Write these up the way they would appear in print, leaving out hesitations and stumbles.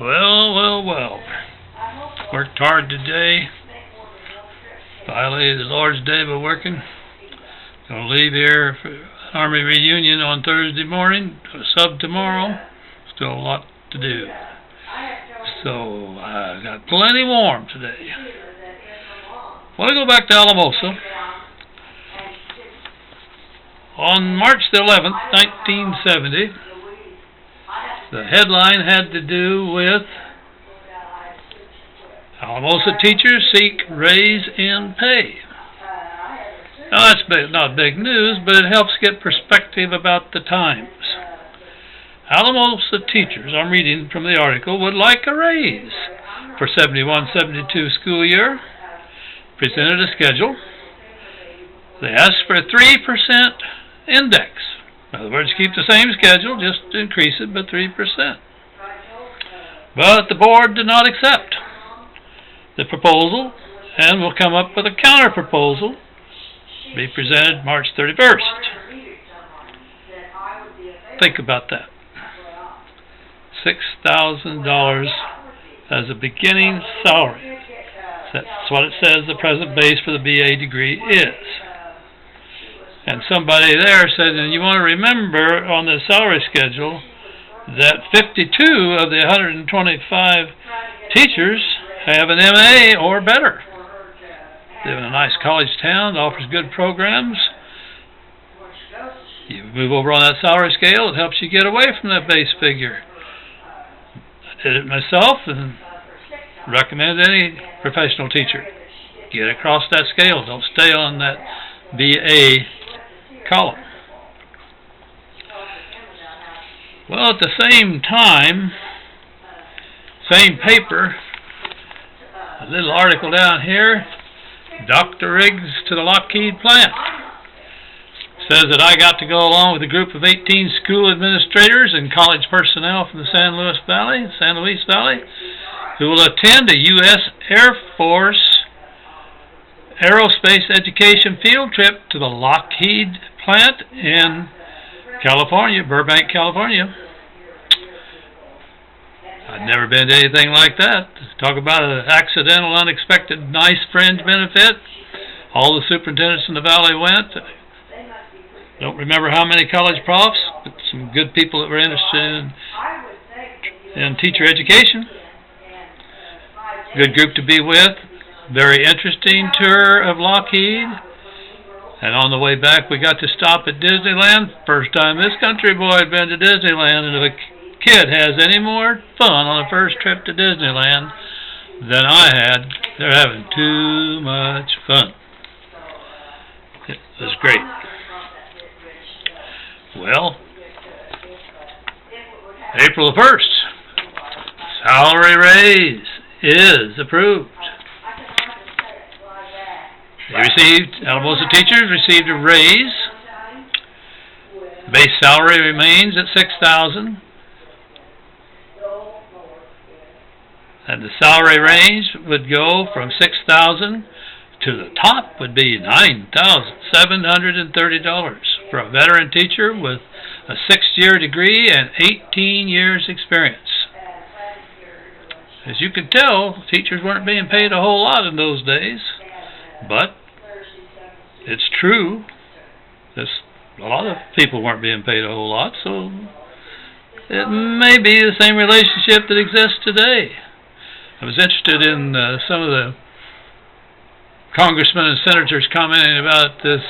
Well. Worked hard today. Violated the Lord's Day by working. Gonna leave here for Army reunion on Thursday morning. Sub tomorrow. Still a lot to do. So I got plenty warm today. Want to go back to Alamosa. On March the 11th, 1970, the headline had to do with Alamosa teachers seek raise in pay. Now that's not big news, but it helps get perspective about the times. Alamosa teachers, I'm reading from the article, would like a raise for 71-72 school year. Presented a schedule. They asked for a 3% index. In other words, keep the same schedule, just increase it by 3%. But the board did not accept the proposal and will come up with a counter proposal to be presented March 31st. Think about that. $6,000 as a beginning salary. That's what it says the present base for the BA degree is. And somebody there said, and you want to remember on the salary schedule that 52 of the 125 teachers have an MA or better. Live in a nice college town that offers good programs. You move over on that salary scale, it helps you get away from that base figure. I did it myself and recommend any professional teacher. Get across that scale. Don't stay on that BA column. Well, at the same time, same paper, a little article down here, Dr. Riggs to the Lockheed plant. Says that I got to go along with a group of 18 school administrators and college personnel from the San Luis Valley, who will attend a U.S. Air Force aerospace education field trip to the Lockheed plant in California, Burbank, California. I'd never been to anything like that. Talk about an accidental, unexpected, nice fringe benefit. All the superintendents in the valley went. Don't remember how many college profs, but some good people that were interested in teacher education. Good group to be with. Very interesting tour of Lockheed. And on the way back, we got to stop at Disneyland. First time this country boy had been to Disneyland. And if a kid has any more fun on a first trip to Disneyland than I had, they're having too much fun. It was great. Well, April the 1st, salary raise is approved. Alamosa teachers received a raise. The base salary remains at $6,000. And the salary range would go from $6,000 to the top would be $9,730 for a veteran teacher with a 6-year degree and 18 years experience. As you can tell, teachers weren't being paid a whole lot in those days, but it's true. A lot of people weren't being paid a whole lot, so it may be the same relationship that exists today. I was interested in some of the congressmen and senators commenting about this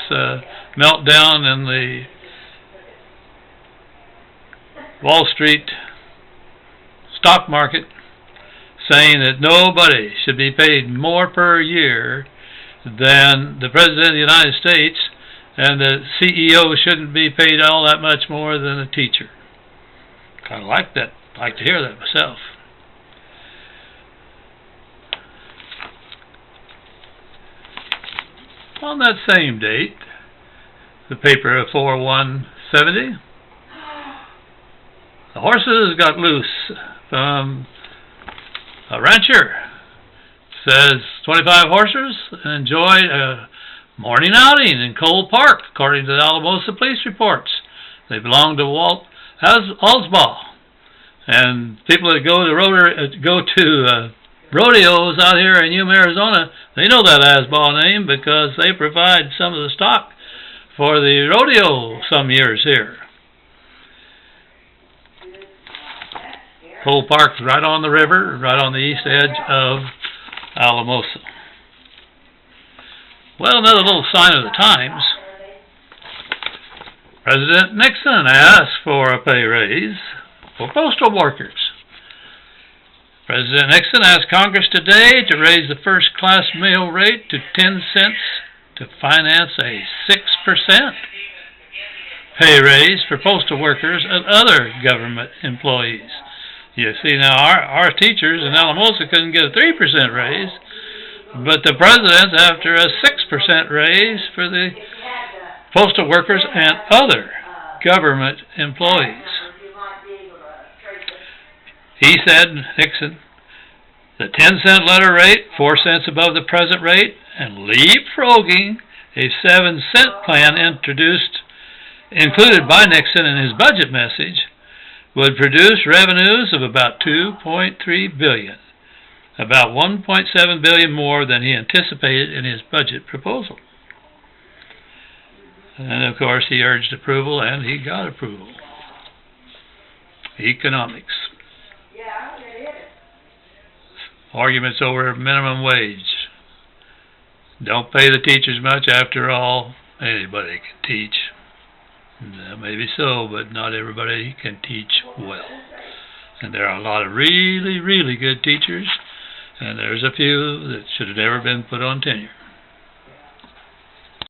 meltdown in the Wall Street stock market, saying that nobody should be paid more per year than the President of the United States, and the CEO shouldn't be paid all that much more than a teacher. Kind of like that. Like to hear that myself. On that same date, the paper of 4/1/70, the horses got loose from a rancher. Says 25 horses enjoyed a morning outing in Cole Park, according to the Alamosa police reports. They belonged to Walt Alsbaugh, And people that go to rodeos out here in Yuma, Arizona, they know that Asball name because they provide some of the stock for the rodeo some years here. Cole Park's right on the river, right on the east edge of Alamosa. Well, another little sign of the times. President Nixon asked for a pay raise for postal workers. President Nixon asked Congress today to raise the first-class meal rate to 10 cents to finance a 6% pay raise for postal workers and other government employees. You see, now our teachers in Alamosa couldn't get a 3% raise, but the president's after a 6% raise for the postal workers and other government employees. He said, Nixon, the 10-cent letter rate, 4 cents above the present rate, and leapfrogging a 7-cent plan included by Nixon in his budget message, would produce revenues of about $2.3 billion, about $1.7 billion more than he anticipated in his budget proposal. And of course he urged approval, and he got approval. Economics. Arguments over minimum wage. Don't pay the teachers much. After all, anybody can teach. Maybe so, but not everybody can teach well. And there are a lot of really, really good teachers, and there's a few that should have never been put on tenure.